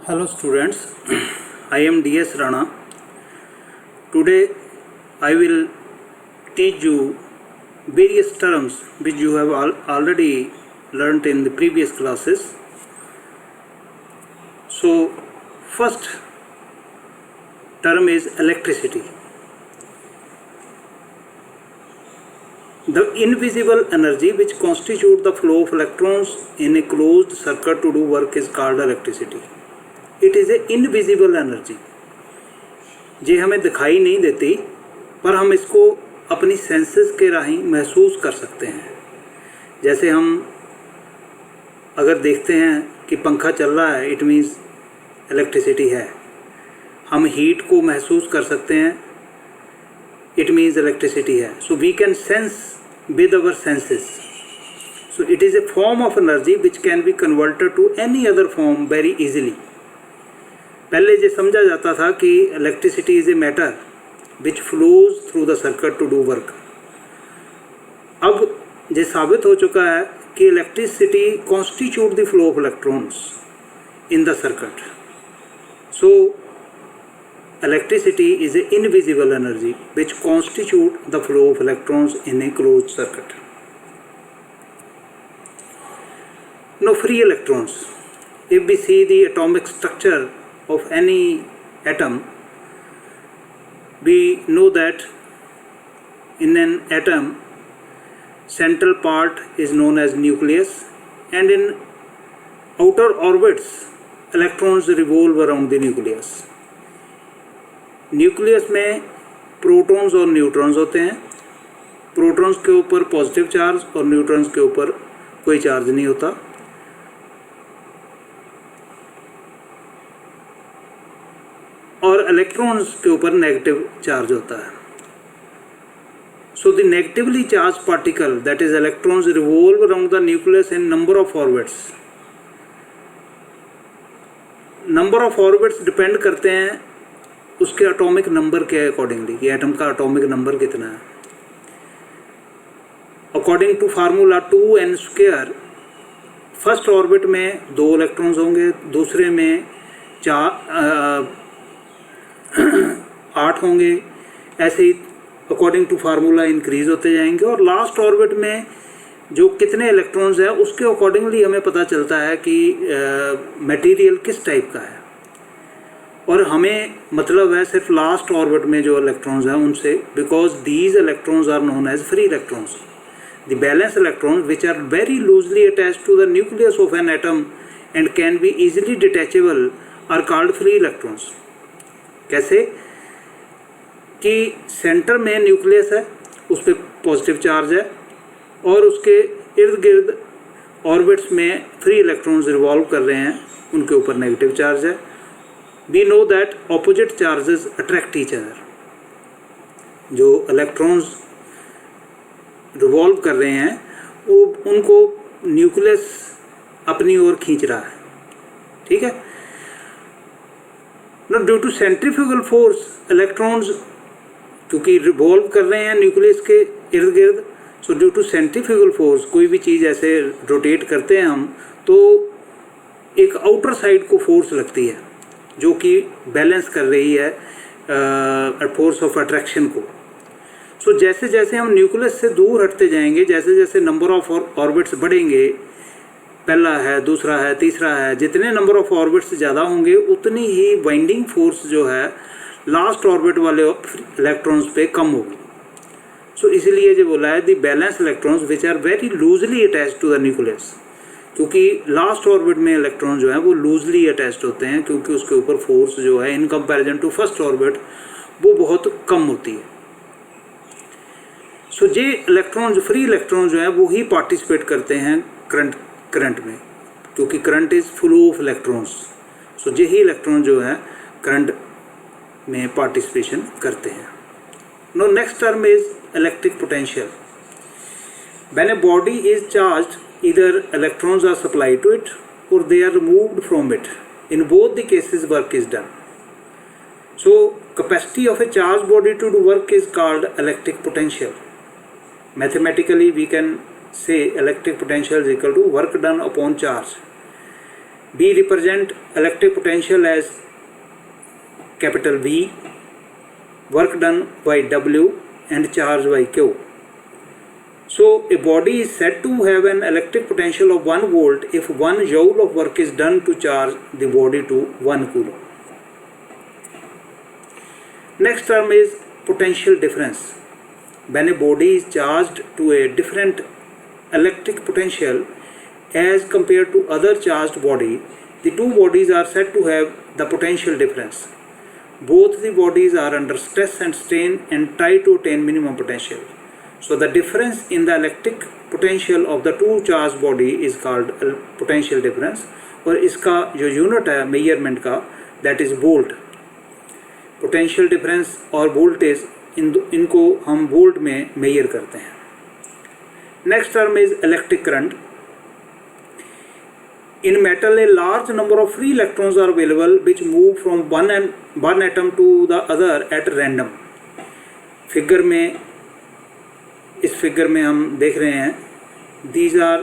Hello students, I am DS Rana. Today I will teach you various terms which you have already learnt in the previous classes. So first term is electricity. The invisible energy which constitutes the flow of electrons in a closed circuit to do work is called electricity. It is a invisible energy जे हमें दिखाई नहीं देती, पर हम इसको अपनी senses के राही महसूस कर सकते हैं। जैसे हम अगर देखते हैं कि पंखा चल रहा है, इट मीन्स इलेक्ट्रिसिटी है। हम हीट को महसूस कर सकते हैं, इट मीन्स इलेक्ट्रिसिटी है। So we can sense with our senses. So it is a form of energy which can be converted to any other form very easily. पहले ये समझा जाता था कि electricity is a matter which flows through the circuit to do work. अब ये साबित हो चुका है कि electricity constitute the flow of electrons in the circuit. So electricity is a invisible energy which constitute the flow of electrons in a closed circuit. No free electrons, if we see the atomic structure of any atom, we know that in an atom central part is known as nucleus, and in outer orbits electrons revolve around the nucleus. Nucleus में protons और neutrons होते हैं। Protons के ऊपर positive charge और neutrons के ऊपर कोई चार्ज नहीं होता। और इलेक्ट्रॉन्स के ऊपर नेगेटिव चार्ज होता है। So the negatively charged particle that is electrons revolve around the nucleus in number of orbits. Number of orbits depend करते हैं उसके एटॉमिक नंबर के अकॉर्डिंगली, कि एटम का एटॉमिक नंबर कितना है। According to formula 2n², first orbit में 2 electrons होंगे, दूसरे में 8 होंगे। ऐसे ही अकॉर्डिंग टू फार्मूला इंक्रीज होते जाएंगे, और लास्ट ऑर्बिट में जो कितने इलेक्ट्रॉन्स हैं उसके अकॉर्डिंगली हमें पता चलता है कि मटेरियल किस टाइप का है। और हमें मतलब है सिर्फ लास्ट ऑर्बिट में जो इलेक्ट्रॉन्स हैं उनसे, because these electrons are known as free electrons. The valence electrons which are very loosely attached to the nucleus of an atom and can be easily detachable are called free electrons. कैसे कि centre में nucleus है, उस पर positive charge है, और उसके इर्द गिर्द ऑर्बिट्स में फ्री इलेक्ट्रॉन्स रिवॉल्व कर रहे हैं, उनके ऊपर नेगेटिव चार्ज है। We know that opposite charges attract each other. जो इलेक्ट्रॉन्स रिवॉल्व कर रहे हैं वो उनको न्यूक्लियस अपनी ओर खींच रहा है। ठीक है। Now, due to centrifugal force electrons क्योंकि रिवॉल्व कर रहे हैं न्यूक्लियस के इर्द गिर्द, so due to centrifugal force कोई भी चीज़ ऐसे रोटेट करते हैं हम, तो एक आउटर साइड को फोर्स लगती है जो कि बैलेंस कर रही है फोर्स ऑफ अट्रैक्शन को। सो जैसे जैसे हम न्यूक्लियस से दूर हटते जाएंगे, जैसे जैसे नंबर ऑफ ऑर्बिट्स बढ़ेंगे, पहला है, दूसरा है, तीसरा है, जितने नंबर ऑफ ऑर्बिट्स ज़्यादा होंगे उतनी ही बाइंडिंग फोर्स जो है लास्ट ऑर्बिट वाले इलेक्ट्रॉन्स पे कम होगी। सो इसीलिए जो बोला है the valence electrons which are very loosely attached to the nucleus, क्योंकि लास्ट ऑर्बिट में इलेक्ट्रॉन जो है वो लूजली अटैच्ड होते हैं, क्योंकि उसके ऊपर फोर्स जो है in comparison to first orbit वो बहुत कम होती है। सो ये इलेक्ट्रॉन जो फ्री इलेक्ट्रॉन जो है वो ही पार्टिसिपेट करते हैं करंट में, क्योंकि current is flow of electrons. So यही इलेक्ट्रॉन जो है करंट में पार्टिसिपेशन करते हैं। No next term is electric potential. When a body is charged, either electrons are supplied to it or they are removed from it. In both the cases work is done. So capacity of a charged body to do work is called electric potential. Mathematically we can say electric potential is equal to work done upon charge. B represent electric potential as capital V, work done by W and charge by Q. So a body is said to have an electric potential of 1 volt if 1 joule of work is done to charge the body to 1 coulomb. Next term is potential difference. When a body is charged to a different electric potential as compared to other charged body, the two bodies are said to have the potential difference. Both the bodies are under stress and strain and try to attain minimum potential. So the difference in the electric potential of the two charged body is called potential difference, और इसका जो unit है measurement का that is volt. Potential difference और voltage इनको हम volt में major करते हैं. Next term is electric current. In metal, a large number of free electrons are available which move from one atom to the other at random. Figure में, इस figure में हम देख रहे हैं these are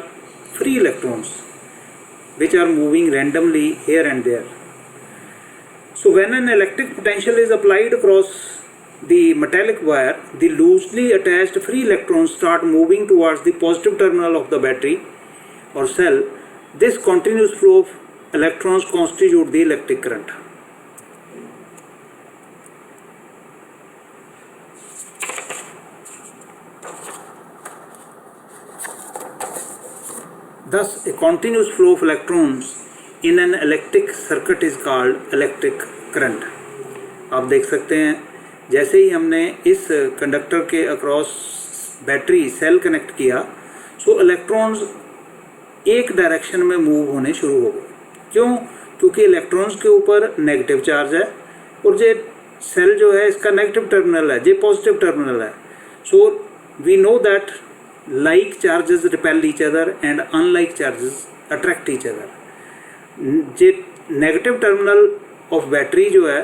free electrons which are moving randomly here and there. So when an electric potential is applied across the metallic wire, the loosely attached free electrons start moving towards the positive terminal of the battery or cell. This continuous flow of electrons constitute the electric current. Thus, a continuous flow of electrons in an electric circuit is called electric current. आप देख सकते हैं जैसे ही हमने इस conductor के across battery cell connect किया, सो electrons एक डायरेक्शन में मूव होने शुरू हो गए. क्यों? क्योंकि इलेक्ट्रॉन्स के ऊपर नेगेटिव चार्ज है और ये सेल जो है इसका नेगेटिव टर्मिनल है, ये पॉजिटिव टर्मिनल है. So we know that like charges repel each other and unlike charges attract each other. J negative terminal of battery जो है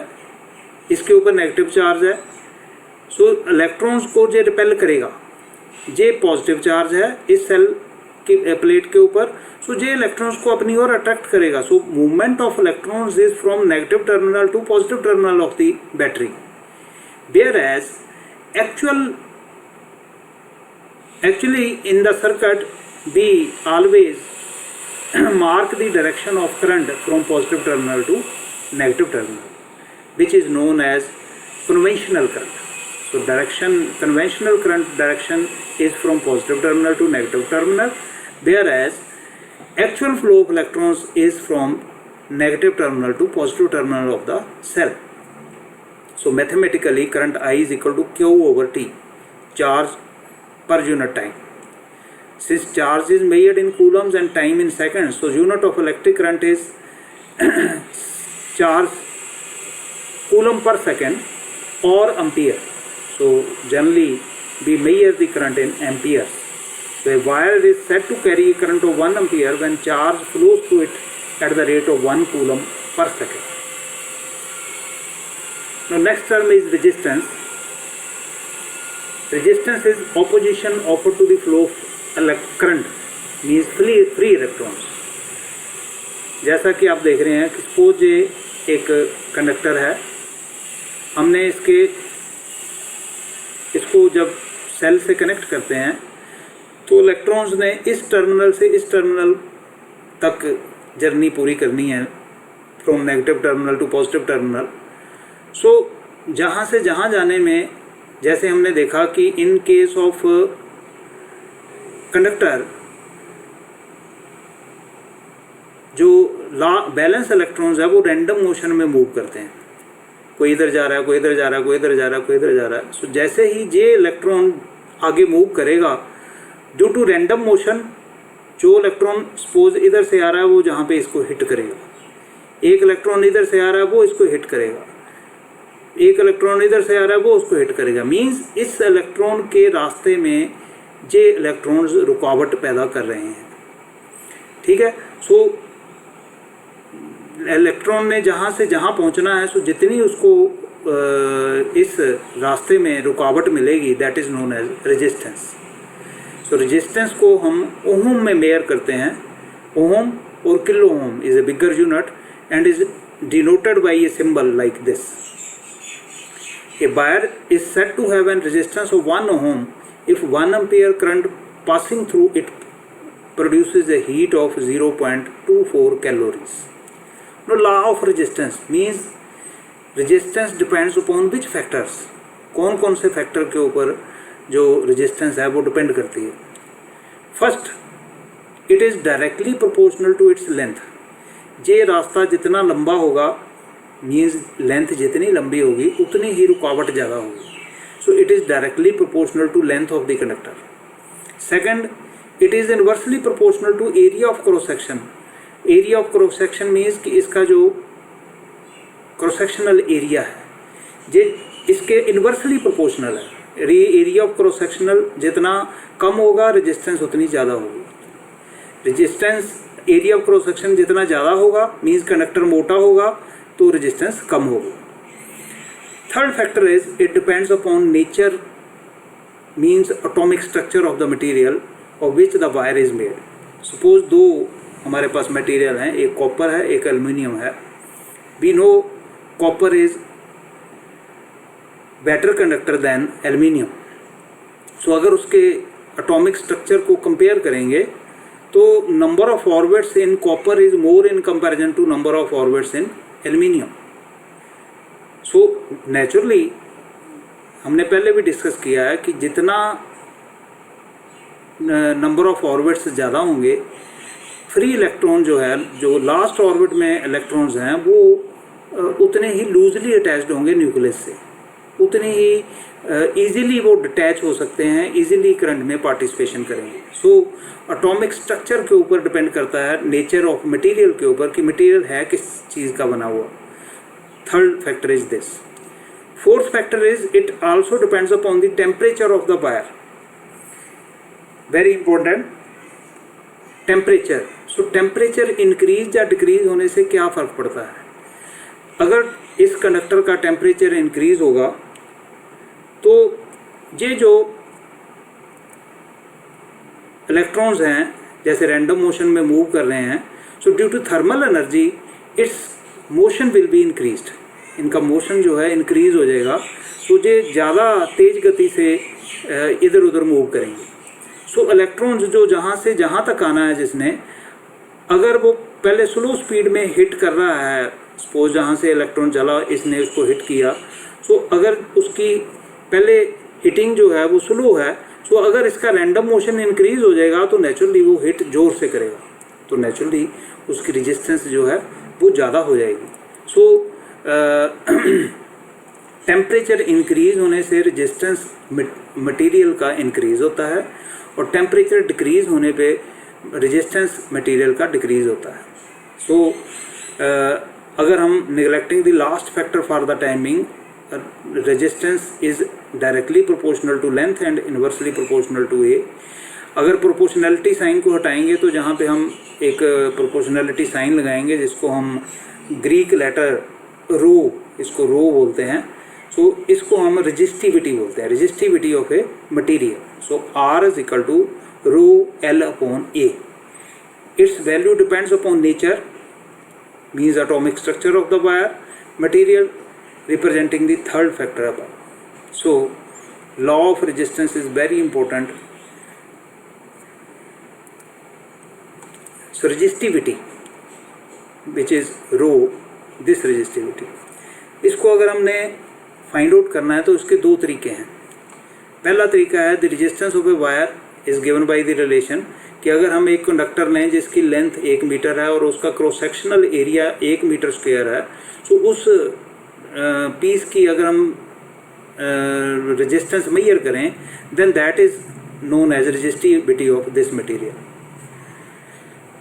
इसके ऊपर नेगेटिव चार्ज है, सो इलेक्ट्रॉन्स को जे रिपेल करेगा. जे पॉजिटिव चार्ज है इस सेल की प्लेट के ऊपर, सो जे इलेक्ट्रॉन्स को अपनी ओर अट्रैक्ट करेगा. So movement of electrons is from negative terminal to positive terminal of the battery. Whereas actually in the circuit we always mark the direction of current from positive terminal to negative terminal, which is known as conventional current. So conventional current direction is from positive terminal to negative terminal, whereas actual flow of electrons is from negative terminal to positive terminal of the cell. So mathematically current I is equal to Q over T, charge per unit time. Since charge is measured in coulombs and time in seconds, so unit of electric current is charge coulomb per second or ampere. So generally we measure the current in amperes. So a wire is said to carry a current of 1 ampere when charge flows through it at the rate of 1 coulomb per second. Now next term is resistance. Resistance is opposition offered to the flow of current, means free electrons. जैसा कि आप देख रहे हैं कि suppose ये एक conductor है, हमने इसको जब सेल से कनेक्ट करते हैं तो इलेक्ट्रॉन्स ने इस टर्मिनल से इस टर्मिनल तक जर्नी पूरी करनी है, from negative terminal to positive terminal. So जहाँ से जहाँ जाने में, जैसे हमने देखा कि इन केस ऑफ कंडक्टर जो बैलेंस इलेक्ट्रॉन्स है वो रैंडम मोशन में मूव करते हैं. कोई इधर जा रहा है, कोई इधर जा रहा है, कोई इधर जा रहा है, कोई इधर जा रहा है. सो जैसे ही ये इलेक्ट्रॉन आगे मूव करेगा ड्यू टू रैंडम मोशन, जो इलेक्ट्रॉन सपोज इधर से आ रहा है वो जहाँ पे इसको हिट करेगा, एक इलेक्ट्रॉन इधर से आ रहा है वो इसको हिट करेगा, एक इलेक्ट्रॉन इधर से आ रहा है वो उसको हिट करेगा. मींस इस इलेक्ट्रॉन के रास्ते में जे इलेक्ट्रॉन्स रुकावट पैदा कर रहे हैं. ठीक है. सो इलेक्ट्रॉन ने जहाँ से जहाँ पहुँचना है, सो जितनी उसको इस रास्ते में रुकावट मिलेगी, that is known as resistance. So resistance को हम ओहम में मेयर करते हैं. Ohm or kilo ohm is a bigger unit and is denoted by a symbol like this. A wire is said to have a resistance of 1 ohm if 1 ampere current passing through it produces a heat of 0.24 calories. Now, law of resistance means resistance depends upon which factors. कौन कौन से factor के ऊपर जो resistance है वो depend करती है. First, it is directly proportional to its length. ये रास्ता जितना लंबा होगा मीन्स लेंथ जितनी लंबी होगी उतनी ही रुकावट ज़्यादा होगी. So it is directly proportional to length of the conductor. Second, it is inversely proportional to area of cross section. Area of cross section means कि इसका जो क्रॉस सेक्शनल एरिया है ये इसके इन्वर्सली प्रोपोर्शनल है. एरिया ऑफ क्रॉस सेक्शनल जितना कम होगा रेजिस्टेंस उतनी ज़्यादा होगी. Resistance area of cross section जितना ज़्यादा होगा मीन्स कंडक्टर मोटा होगा तो रेजिस्टेंस कम होगा. Third factor is it depends upon nature means atomic structure of the material of which the wire is made. Suppose दो हमारे पास मटेरियल हैं, एक कॉपर है एक एल्युमिनियम है. We know copper is better conductor than aluminium. So अगर उसके atomic structure को कंपेयर करेंगे तो number of orbits in copper is more in comparison to number of orbits in aluminium. So naturally हमने पहले भी डिस्कस किया है कि जितना नंबर ऑफ ऑर्बिट्स ज़्यादा होंगे फ्री इलेक्ट्रॉन जो है, जो लास्ट ऑर्बिट में इलेक्ट्रॉन्स हैं वो उतने ही लूजली अटैच्ड होंगे न्यूक्लियस से, उतनी ही ईज़िली वो डिटैच हो सकते हैं, ईज़िली करंट में पार्टिसिपेशन करेंगे. सो एटॉमिक स्ट्रक्चर के ऊपर डिपेंड करता है, नेचर ऑफ मटेरियल के ऊपर कि मटेरियल है किस चीज़ का बना हुआ. Third factor is this. Fourth factor is it also depends upon the temperature of the wire. Very important, temperature. So temperature increase या डिक्रीज होने से क्या फ़र्क पड़ता है. अगर इस कंडक्टर का टेम्परेचर इंक्रीज होगा तो ये जो इलेक्ट्रॉन्स हैं जैसे रैंडम मोशन में मूव कर रहे हैं, so due to thermal energy its motion will be increased. इनका मोशन जो है इंक्रीज हो जाएगा तो ये ज़्यादा तेज़ गति से इधर उधर मूव करेंगे. सो इलेक्ट्रॉन्स जो जहाँ से जहाँ तक आना है जिसने, अगर वो पहले स्लो स्पीड में हिट कर रहा है, सपोज जहाँ से इलेक्ट्रॉन चला इसने उसको हिट किया, सो अगर उसकी पहले हिटिंग जो है वो स्लो है, सो अगर इसका रैंडम मोशन इंक्रीज हो जाएगा तो नेचुरली वो हिट ज़ोर से करेगा तो नेचुरली उसकी रेजिस्टेंस जो है वो ज़्यादा हो जाएगी. सो टेम्परेचर इंक्रीज होने से रेजिस्टेंस मटेरियल का इंक्रीज होता है और टेम्परेचर डिक्रीज होने पे रेजिस्टेंस मटेरियल का डिक्रीज होता है. सो अगर हम neglecting the last factor for the timing, resistance is directly proportional to length and inversely proportional to a. अगर प्रोपोर्शनैलिटी साइन को हटाएंगे तो जहाँ पे हम एक प्रोपोर्शनैलिटी साइन लगाएंगे जिसको हम ग्रीक लेटर रो, इसको रो बोलते हैं, सो इसको हम रेजिस्टिविटी बोलते हैं, resistivity of a material. So R is equal to rho L upon A. Its value depends upon nature means atomic structure of the wire, material representing the third factor above. So law of resistance is very important. So resistivity which is rho, this resistivity, इसको अगर हमने find out करना है तो इसके दो तरीके हैं. पहला तरीका है the resistance of a wire is given by the relation, कि अगर हम एक कंडक्टर लें जिसकी लेंथ 1 मीटर है और उसका cross sectional area 1 metre square है, तो उस पीस की अगर हम रेजिस्टेंस मेजर करें then that is known as resistivity of this material.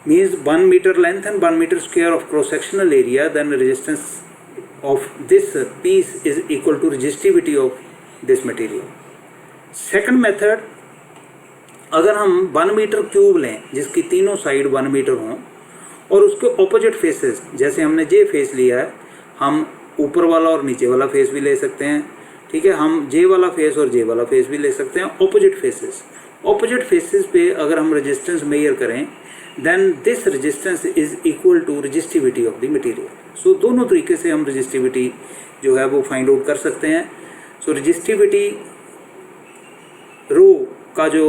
Means 1 metre length and 1 metre square of cross sectional area, then resistance of this piece is equal to resistivity of this material. Second method, अगर हम 1 metre cube लें जिसकी तीनों side 1 metre हों और उसके opposite faces, जैसे हमने जे फेस लिया है, हम ऊपर वाला और नीचे वाला फेस भी ले सकते हैं, ठीक है, हम जे वाला फेस और जे वाला फेस भी ले सकते हैं, ऑपोजिट फेसेस, ऑपोजिट फेसेस पे अगर हम रेजिस्टेंस मेजर करें then this resistance is equal to resistivity of the material. So दोनों तरीके से हम रेजिस्टिविटी जो है वो फाइंड आउट कर सकते हैं। सो रेजिस्टिविटी रो का जो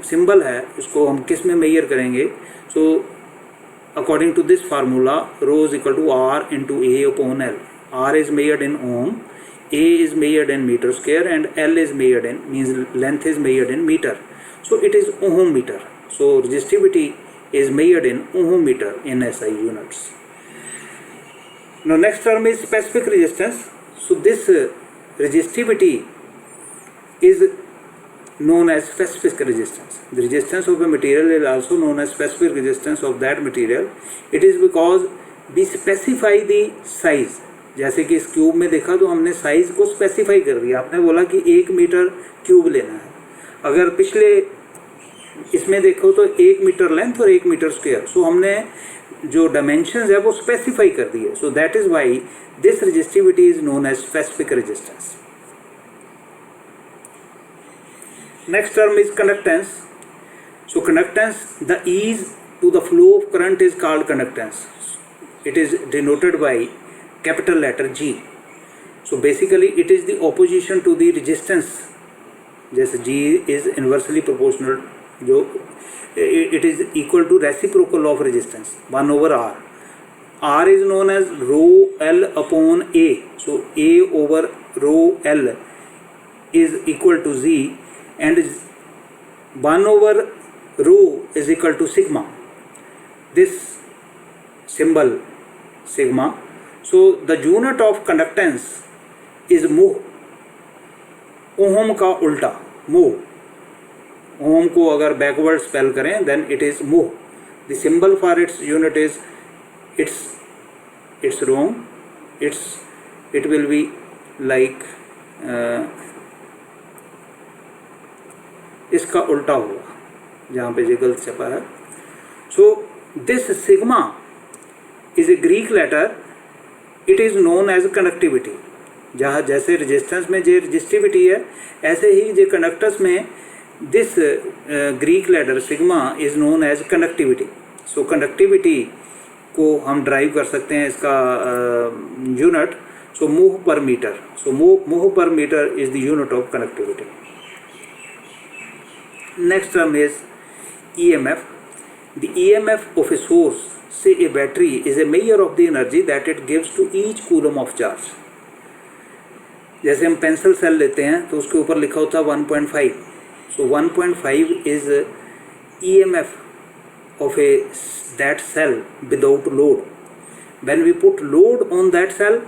सिंबल है उसको हम किस में मेजर करेंगे। So according to this formula rho is equal to R into A upon L. R is measured in ohm, A is measured in meter square and L is measured in, means length is measured in meter. So it is ohm meter. So resistivity is measured in ohm meter in SI units. Now next term is specific resistance. So this resistivity is known as specific resistance. The resistance of a material is also known as specific resistance of that material. It is because we specify the size. जैसे कि इस cube में देखा तो हमने size को specify कर दिया। आपने बोला कि 1 मीटर क्यूब लेना है। अगर पिछले इसमें देखो तो 1 मीटर लेंथ और 1 मीटर स्क्वायर। सो हमने जो डायमेंशंस है वो स्पेसिफाई कर दिए। So that is why this resistivity is known as specific resistance. Next term is conductance. So conductance, the ease to the flow of current is called conductance. It is denoted by capital letter G. So basically it is the opposition to the resistance. जैसे G is inversely proportional, जो it is equal to reciprocal of resistance 1 over R. R is known as rho L upon A. So A over rho L is equal to Z and 1 over rho is equal to sigma. This symbol sigma. So the unit of conductance is mho. Ohm का उल्टा mho. Ohm को अगर backward spell करें then it is mho. The symbol for its unit is it's wrong. It will be like इसका उल्टा होगा जहाँ पे ये गलत छपा है. So this sigma is a Greek letter. It is known as conductivity. जहाँ जैसे रेजिस्टेंस में जो रेजिस्टिविटी है ऐसे ही जो कंडक्टर्स में this Greek letter sigma is known as conductivity. So conductivity को हम ड्राइव कर सकते हैं इसका unit. So mho per metre. So mho per metre is the unit of conductivity. Next term is EMF. The EMF of a source, say a battery, is a measure of the energy that it gives to each coulomb of charge. जैसे हम pencil cell लेते हैं तो उसके ऊपर लिखा होता है 1.5. So 1.5 is EMF of that cell without load. When we put load on that cell,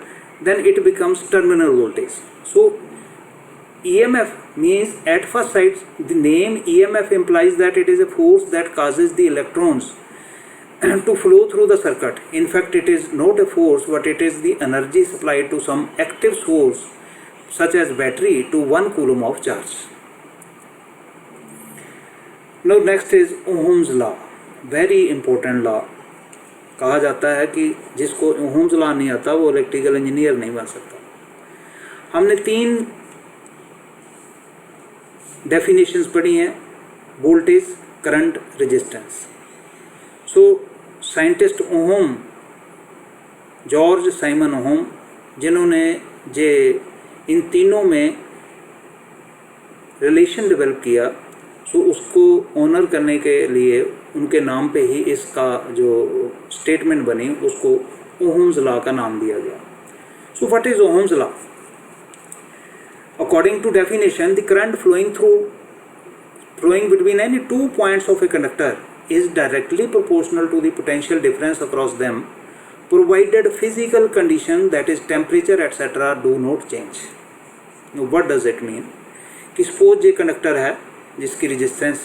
then it becomes terminal voltage. So EMF means at first sight the name EMF implies that it is a force that causes the electrons to flow through the circuit. In fact, it is not a force, but it is the energy supplied to some active source such as battery to 1 coulomb of charge. Now next is Ohm's law. Very important law. कहा जाता है कि जिसको Ohm's law नहीं आता वो electrical engineer नहीं बन सकता. हमने 3 डेफिनेशंस पढ़ी हैं: voltage, current, resistance. So scientist ohm, George Simon ohm, जिन्होंने जे इन तीनों में रिलेशन डेवलप किया, सो उसको ऑनर करने के लिए उनके नाम पे ही इसका जो स्टेटमेंट बनी उसको ओहम्स लॉ का नाम दिया गया. So what is ohm's law? According to definition, the current flowing between any 2 points of a conductor is directly proportional to the potential difference across them, provided physical condition, that is temperature etc. do not change. Now what does it mean? कि suppose ये conductor है जिसकी resistance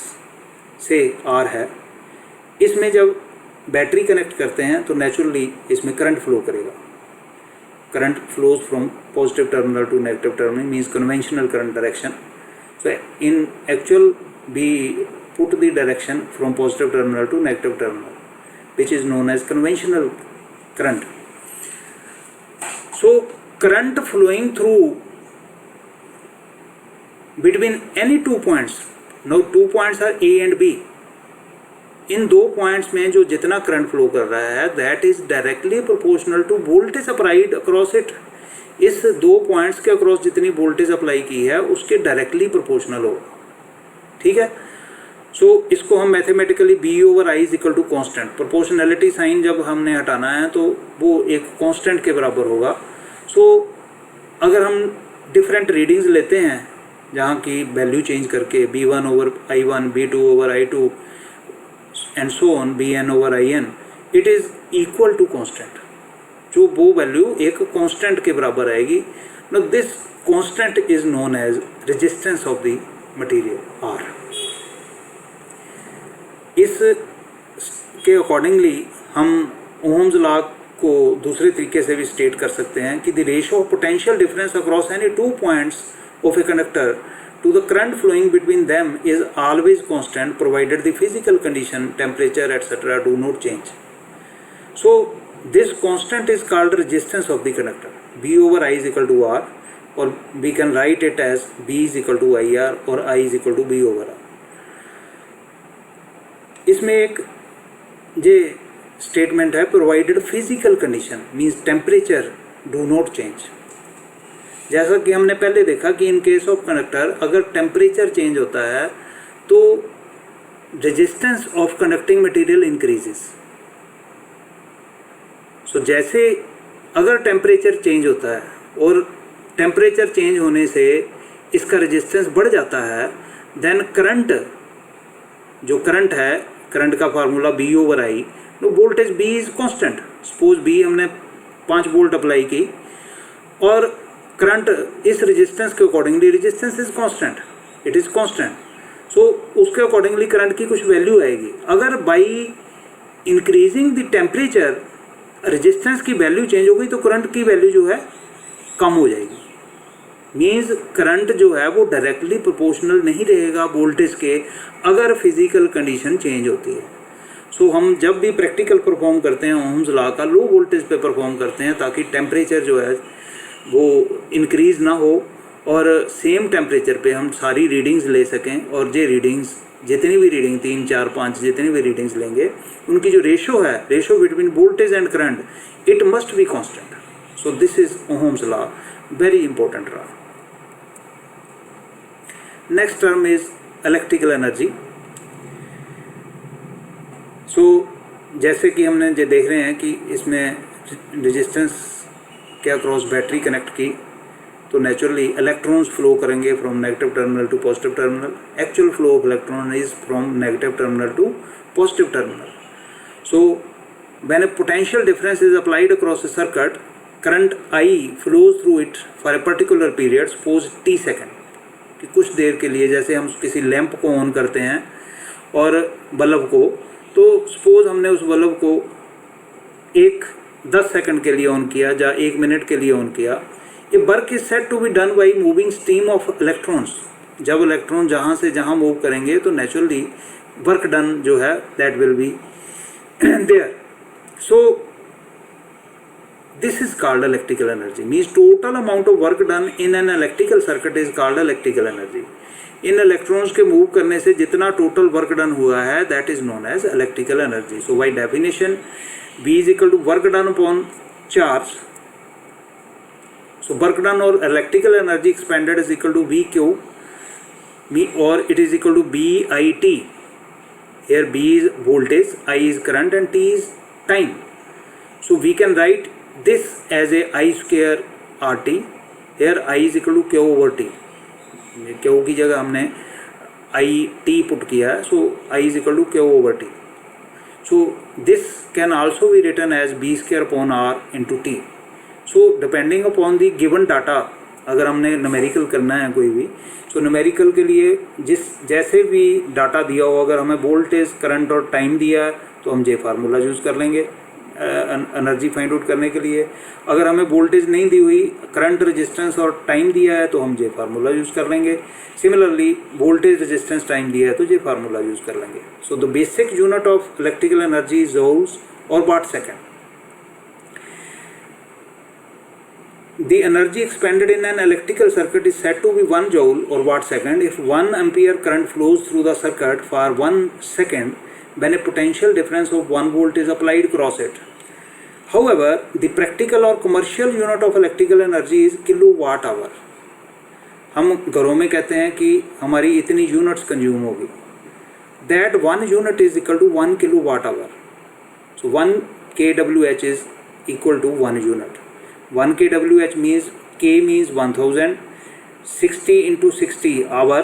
से R है, इसमें जब battery connect करते हैं तो नेचुरली इसमें करंट फ्लो करेगा. Current flows from positive terminal to negative terminal, means conventional current direction. So in actual we put the direction from positive terminal to negative terminal, which is known as conventional current. So current flowing through between any 2 points no 2 points are A and B. इन 2 points में जो जितना current flow कर रहा है that is directly proportional to voltage applied across it. इस 2 points के across जितनी वोल्टेज अप्लाई की है उसके डायरेक्टली प्रोपोर्शनल होगा, ठीक है। सो इसको हम mathematically V over I is equal to constant, proportionality sign जब हमने हटाना है तो वो एक कॉन्स्टेंट के बराबर होगा। सो अगर हम डिफरेंट रीडिंग्स लेते हैं जहाँ की वैल्यू चेंज करके B1 over I1, B2 over I2 and so on Bn over In, it is equal to constant. जो वो वैल्यू एक कॉन्स्टेंट के बराबर आएगी। No this constant is known as resistance of the material R। इस के accordingly हम Ohm's law को दूसरे तरीके से भी स्टेट कर सकते हैं कि the ratio of potential difference across any 2 points of a conductor to the current flowing between them is always constant provided the physical condition, temperature, etc. do not change. So this constant is called resistance of the conductor. B over I is equal to R, or we can write it as B is equal to IR or I is equal to B over R. इसमें एक ये statement है provided physical condition means temperature do not change. जैसा कि हमने पहले देखा कि इन केस ऑफ कंडक्टर अगर टेम्परेचर चेंज होता है तो resistance of conducting material increases. So जैसे अगर टेम्परेचर चेंज होता है और टेम्परेचर चेंज होने से इसका रेजिस्टेंस बढ़ जाता है, देन करंट, जो करंट है, करंट का formula V over I, no voltage V is constant. Suppose V हमने 5 वोल्ट अप्लाई की और करंट इस रेजिस्टेंस के accordingly, resistance is constant, it is constant. So उसके अकॉर्डिंगली करंट की कुछ वैल्यू आएगी। अगर by increasing the temperature resistance की वैल्यू चेंज हो गई तो करंट की वैल्यू जो है कम हो जाएगी। मीन्स करंट जो है वो डायरेक्टली प्रोपोर्शनल नहीं रहेगा वोल्टेज के अगर फिजिकल कंडीशन चेंज होती है। सो हम जब भी प्रैक्टिकल परफॉर्म करते हैं ओम्स लॉ का लो वोल्टेज पे परफॉर्म करते हैं ताकि टेम्परेचर जो है वो इंक्रीज़ ना हो और सेम टेम्परेचर पे हम सारी रीडिंग्स ले सकें। और ये रीडिंग्स जितनी भी रीडिंग 3, 4, 5 जितनी भी रीडिंग्स लेंगे उनकी जो रेशो है, ratio between voltage and current, it must be constant. So this is Ohm's law, very important law. Next term is electrical energy. So जैसे कि हमने जो देख रहे हैं कि इसमें रेजिस्टेंस के अक्रॉस बैटरी कनेक्ट की तो नेचुरली इलेक्ट्रॉन्स फ्लो करेंगे from negative terminal to positive terminal. Actual flow of electron is from negative terminal to positive terminal. So when a potential difference is applied across a circuit, current I flows through it for a particular period, suppose t second, कि कुछ देर के लिए जैसे हम किसी lamp को on करते हैं और बल्ब को, तो सपोज हमने उस बल्ब को 10 सेकंड के लिए ऑन किया या 1 मिनट के लिए ऑन किया। ये work is said to be done by moving stream of electrons. जब इलेक्ट्रॉन जहाँ से जहाँ मूव करेंगे तो नेचुरली वर्क डन जो है that will be there. So this is called electrical energy, means total amount of work done in an electrical circuit is called electrical energy. इन electrons के मूव करने से जितना टोटल वर्क डन हुआ है that is known as electrical energy. So by definition V is equal to work done upon charge. So work done or electrical energy expended is equal to VQ, or it is equal to BIT. Here B is voltage, I is current and T is time. So we can write this as a I square RT. Here I is equal to Q over T. Q की जगह हमने IT put किया है, so I is equal to Q over T. So this can also be written as B square upon R into T. So depending upon the given data, अगर हमने numerical करना है कोई भी, so न्यूमेरिकल के लिए जैसे भी डाटा दिया हो, अगर हमें वोल्टेज, करंट और टाइम दिया है तो हम ये फार्मूला यूज़ कर लेंगे एनर्जी फाइंड आउट करने के लिए। अगर हमें वोल्टेज नहीं दी हुई, करंट, रेजिस्टेंस और टाइम दिया है तो हम ये फार्मूला यूज़ कर लेंगे। सिमिलरली वोल्टेज, रेजिस्टेंस, टाइम दिया है तो ये फार्मूला यूज़ कर लेंगे। So the basic unit of electrical energy is joules और watt second. The energy expended in an electrical circuit is said to be 1 joule or watt second if 1 ampere current flows through the circuit for 1 second when a potential difference of 1 volt is applied across it. However, the practical or commercial unit of electrical energy is kilowatt hour. हम घरों में कहते हैं कि हमारी इतनी units consume होगी. That 1 unit is equal to 1 kilowatt hour. So 1 kWh is equal to 1 unit. 1 kWh means K means 1000, 60 into 60 hour.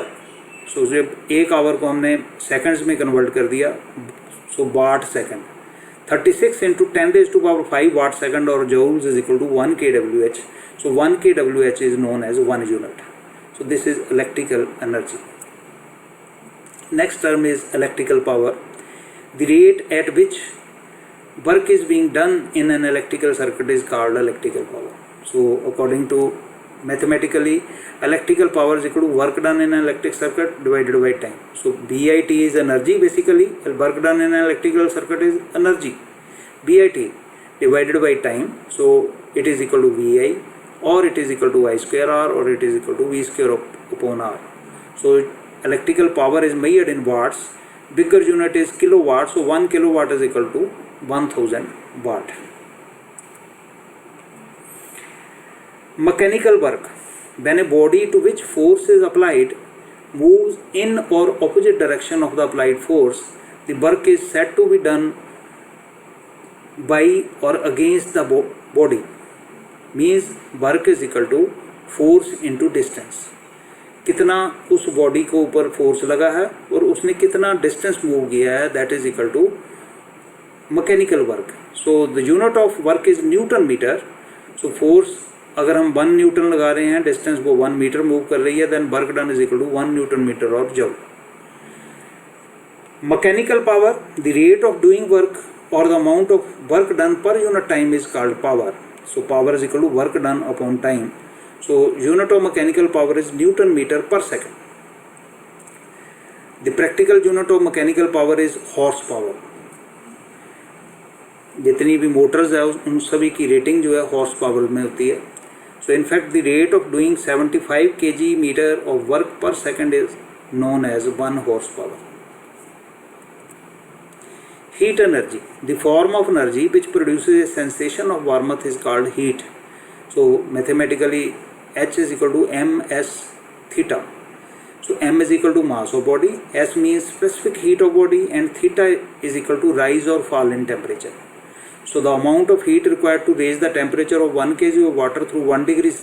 So जब एक आवर को हमने सेकंड्स में कन्वर्ट कर दिया, so watt second. 36 into 10 raised to power 5 watt second or joules is equal to 1 kWh. So 1 kWh is known as 1 unit. So this is electrical energy. Next term is electrical power. The rate at which work is being done in an electrical circuit is called electrical power. So according to mathematically, electrical power is equal to work done in an electric circuit divided by time. So BIT is energy basically, work done in an electrical circuit is energy. BIT divided by time, so it is equal to VI, or it is equal to I square R, or it is equal to V square upon R. So electrical power is measured in watts. Bigger unit is kilowatt, so 1 kilowatt is equal to 1000 watt. Mechanical work. When a body to which force is applied moves in or opposite direction of the applied force, the work is said to be done by or against the body. Means work is equal to force into distance. कितना उस body को ऊपर force लगा है और उसने कितना distance move किया है, that is equal to mechanical work. So the unit of work is newton metre. So force अगर हम 1 न्यूटन लगा रहे हैं, डिस्टेंस वो 1 मीटर मूव कर रही है, then work done is equal to 1 newton metre और joule. Mechanical power, the rate of doing work और the amount of work done per unit time is called power. So power is equal to work done upon time. So unit of mechanical power is Newton meter per second. The practical unit of mechanical power is horsepower. जितनी भी Motors है उन सभी की rating जो है horse power में होती है. So in fact the rate of doing 75 kg meter of work per second is known as 1 horsepower. Heat energy. The form of energy which produces a sensation of warmth is called heat. So mathematically H is equal to ms theta. So m is equal to mass of body, s means specific heat of body, and theta is equal to rise or fall in temperature. So the amount of heat required to raise the temperature of 1 kg of water through 1 degree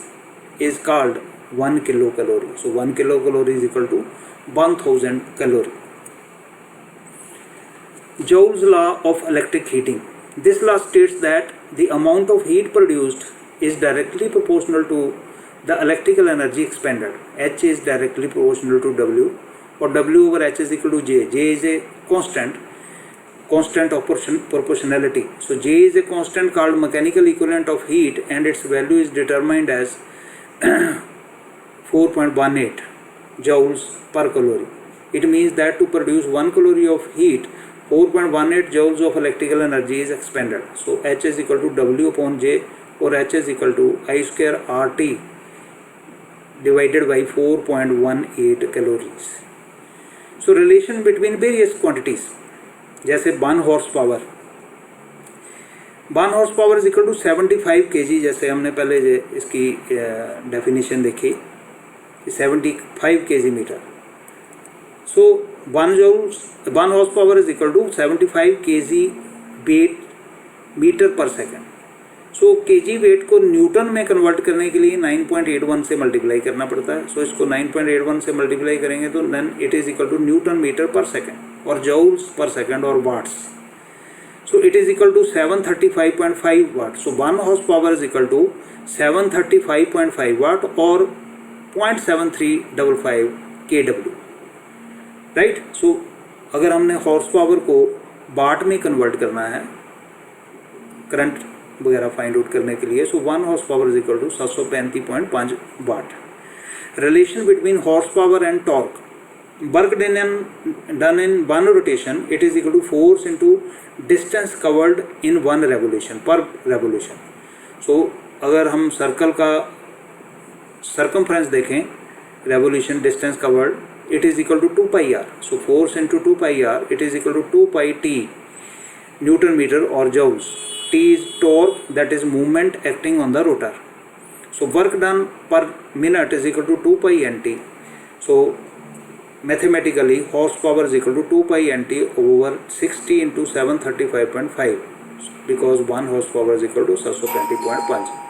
is called 1 kilocalorie. So 1 kilocalorie is equal to 1000 calorie. Joule's law of electric heating. This law states that the amount of heat produced is directly proportional to the electrical energy expended. H is directly proportional to W, or W over H is equal to J. J is a constant of proportionality. So J is a constant called mechanical equivalent of heat, and its value is determined as 4.18 joules per calorie. It means that to produce 1 calorie of heat, 4.18 joules of electrical energy is expended. So H is equal to W upon J, or H is equal to I square RT divided by 4.18 calories. So relation between various quantities, जैसे 1 horse power. 1 horse power is equal to 75 kg. जैसे हमने पहले इसकी definition देखी, 75 kg metre. So 1 horse power is equal to 75 kg weight metre पर second. सो KG wait को Newton में convert करने के लिए 9.81 से मल्टीप्लाई करना पड़ता है. सो इसको 9.81 से मल्टीप्लाई करेंगे तो then it is equal to newton metre per second और जूल्स पर सेकंड और watts. So it is equal to 735.5 watt. So 1 horse power is equal to 735.5 watt और 0.7355 kW. राइट. सो अगर हमने हॉर्स पावर को वाट में convert करना है current वगैरह फाइंड आउट करने के लिए, so 1 horse power is equal to 735.5 watt. Relation between horse power and torque. Work done in 1 rotation, it is equal to force into distance covered in 1 revolution per revolution. So अगर हम circle का circumference देखें, revolution distance covered, it is equal to 2 pi r. So force into 2 pi r, it is equal to 2 pi t Newton meter or joules. T is torque, that is movement acting on the rotor. So work done per minute is equal to 2 pi nt. So mathematically horsepower is equal to 2 pi nt over 60 into 735.5, because 1 horsepower is equal to 720.5.